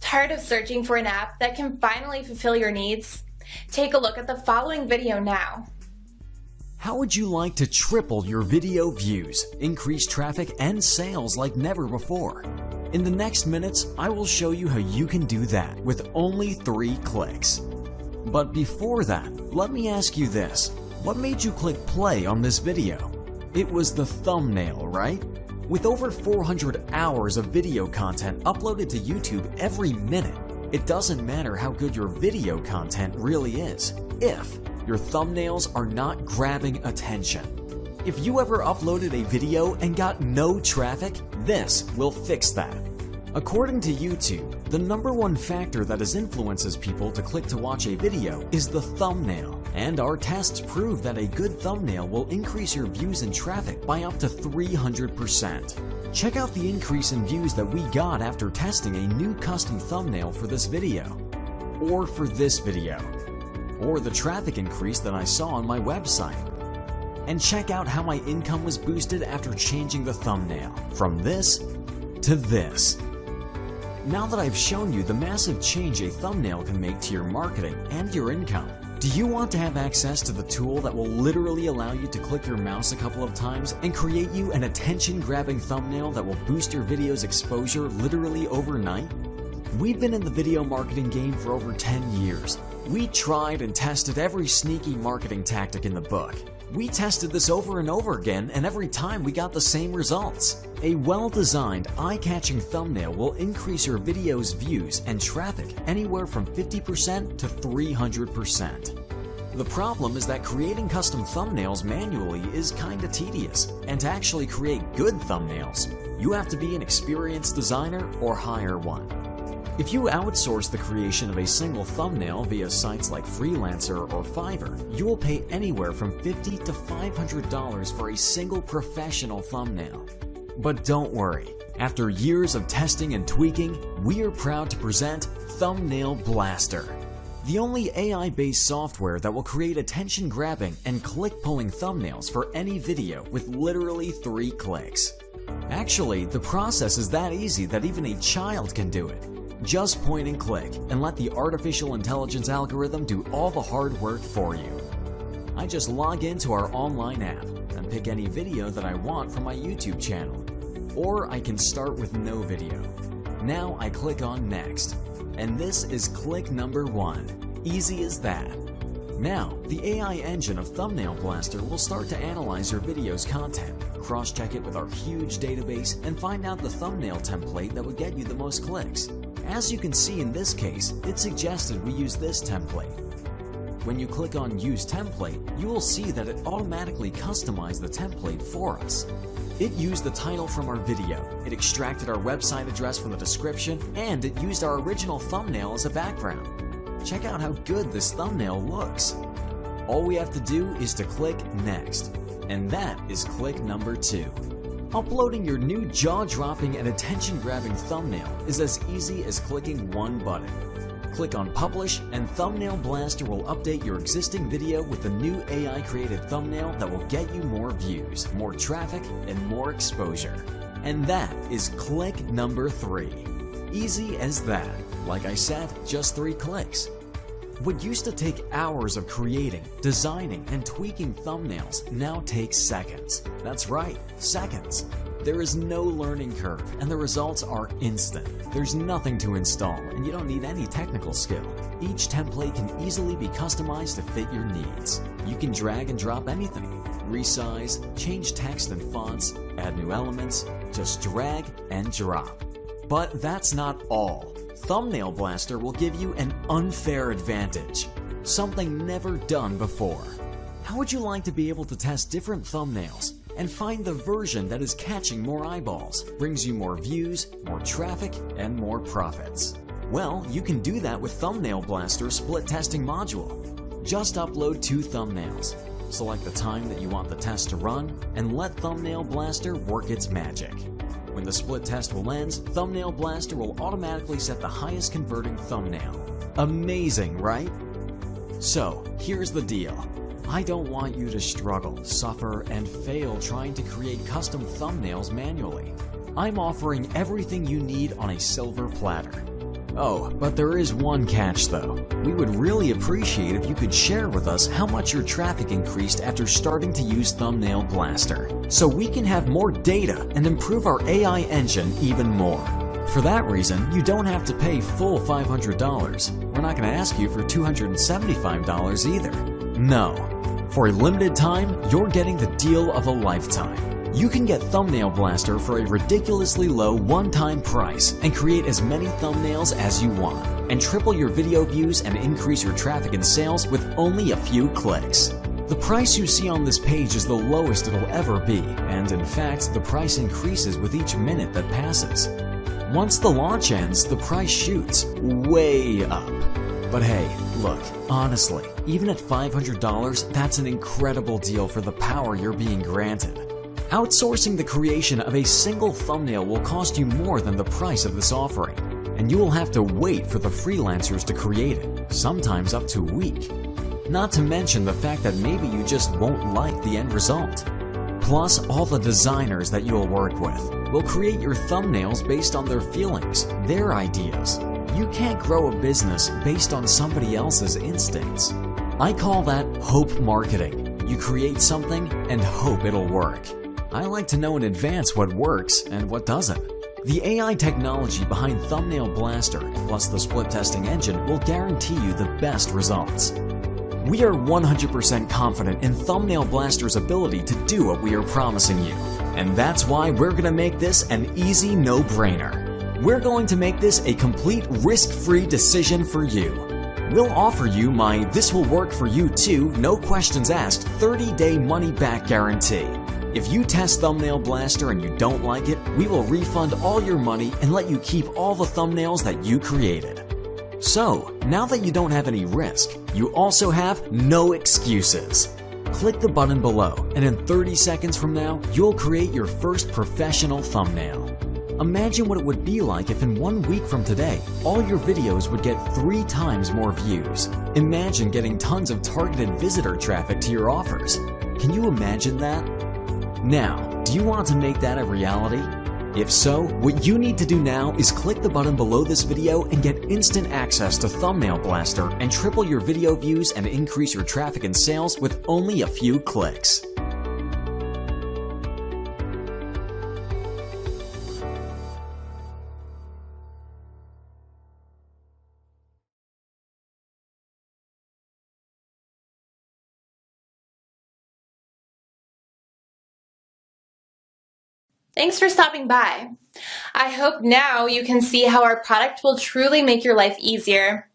Tired of searching for an app that can finally fulfill your needs? Take a look at the following video now. How would you like to triple your video views, increase traffic and sales like never before? In the next minutes, I will show you how you can do that with only 3 clicks. But before that, let me ask you this. What made you click play on this video? It was the thumbnail, right? With over 400 hours of video content uploaded to YouTube every minute, it doesn't matter how good your video content really is if your thumbnails are not grabbing attention. If you ever uploaded a video and got no traffic, this will fix that. According to YouTube, the #1 factor that influences people to click to watch a video is the thumbnail, and our tests prove that a good thumbnail will increase your views and traffic by up to 300%. Check out the increase in views that we got after testing a new custom thumbnail for this video, or for this video, or the traffic increase that I saw on my website. And check out how my income was boosted after changing the thumbnail from this to this. Now that I've shown you the massive change a thumbnail can make to your marketing and your income, do you want to have access to the tool that will literally allow you to click your mouse a couple of times and create you an attention-grabbing thumbnail that will boost your video's exposure literally overnight? We've been in the video marketing game for over 10 years. We tried and tested every sneaky marketing tactic in the book. We tested this over and over again, and every time we got the same results. A well-designed, eye-catching thumbnail will increase your video's views and traffic anywhere from 50% to 300%. The problem is that creating custom thumbnails manually is kinda tedious, and to actually create good thumbnails, you have to be an experienced designer or hire one. If you outsource the creation of a single thumbnail via sites like Freelancer or Fiverr, you will pay anywhere from $50 to $500 for a single professional thumbnail. But don't worry, after years of testing and tweaking, we are proud to present Thumbnail Blaster, the only AI-based software that will create attention-grabbing and click-pulling thumbnails for any video with literally 3 clicks. Actually, the process is that easy that even a child can do it. Just point and click, and let the artificial intelligence algorithm do all the hard work for you. I just log into our online app and pick any video that I want from my YouTube channel. Or I can start with no video. Now I click on Next. And this is click number 1. Easy as that. Now, the AI engine of Thumbnail Blaster will start to analyze your video's content, cross-check it with our huge database, and find out the thumbnail template that would get you the most clicks. As you can see in this case, it suggested we use this template. When you click on Use Template, you will see that it automatically customized the template for us. It used the title from our video, it extracted our website address from the description, and it used our original thumbnail as a background. Check out how good this thumbnail looks. All we have to do is to click Next, and that is click number 2. Uploading your new jaw-dropping and attention-grabbing thumbnail is as easy as clicking one button. Click on Publish, and Thumbnail Blaster will update your existing video with the new AI-created thumbnail that will get you more views, more traffic, and more exposure. And that is click number 3. Easy as that. Like I said, just 3 clicks. What used to take hours of creating, designing, and tweaking thumbnails now takes seconds. That's right, seconds. There is no learning curve, and the results are instant. There's nothing to install, and you don't need any technical skill. Each template can easily be customized to fit your needs. You can drag and drop anything, resize, change text and fonts, add new elements, just drag and drop. But that's not all. Thumbnail Blaster will give you an unfair advantage, something never done before. How would you like to be able to test different thumbnails and find the version that is catching more eyeballs, brings you more views, more traffic, and more profits? Well, you can do that with Thumbnail Blaster's split testing module. Just upload 2 thumbnails, select the time that you want the test to run, and let Thumbnail Blaster work its magic. When the split test will end, Thumbnail Blaster will automatically set the highest converting thumbnail. Amazing, right? So, here's the deal. I don't want you to struggle, suffer, and fail trying to create custom thumbnails manually. I'm offering everything you need on a silver platter. Oh, but there is one catch though. We would really appreciate if you could share with us how much your traffic increased after starting to use Thumbnail Blaster, so we can have more data and improve our AI engine even more. For that reason, you don't have to pay full $500. We're not going to ask you for $275 either. No. For a limited time, you're getting the deal of a lifetime. You can get Thumbnail Blaster for a ridiculously low one-time price and create as many thumbnails as you want, and triple your video views and increase your traffic and sales with only a few clicks. The price you see on this page is the lowest it'll ever be, and in fact, the price increases with each minute that passes. Once the launch ends, the price shoots way up. But hey, look, honestly, even at $500, that's an incredible deal for the power you're being granted. Outsourcing the creation of a single thumbnail will cost you more than the price of this offering, and you will have to wait for the freelancers to create it, sometimes up to a week. Not to mention the fact that maybe you just won't like the end result. Plus, all the designers that you'll work with will create your thumbnails based on their feelings, their ideas. You can't grow a business based on somebody else's instincts. I call that hope marketing. You create something and hope it'll work. I like to know in advance what works and what doesn't. The AI technology behind Thumbnail Blaster plus the split testing engine will guarantee you the best results. We are 100% confident in Thumbnail Blaster's ability to do what we are promising you, and that's why we're going to make this an easy no-brainer. We're going to make this a complete risk-free decision for you. We'll offer you my "this will work for you too, no questions asked" 30-day money-back guarantee. If you test Thumbnail Blaster and you don't like it, we will refund all your money and let you keep all the thumbnails that you created. So, now that you don't have any risk, you also have no excuses. Click the button below, and in 30 seconds from now, you'll create your first professional thumbnail. Imagine what it would be like if in 1 week from today, all your videos would get 3 times more views. Imagine getting tons of targeted visitor traffic to your offers. Can you imagine that? Now, do you want to make that a reality? If so, what you need to do now is click the button below this video and get instant access to Thumbnail Blaster and triple your video views and increase your traffic and sales with only a few clicks. Thanks for stopping by. I hope now you can see how our product will truly make your life easier.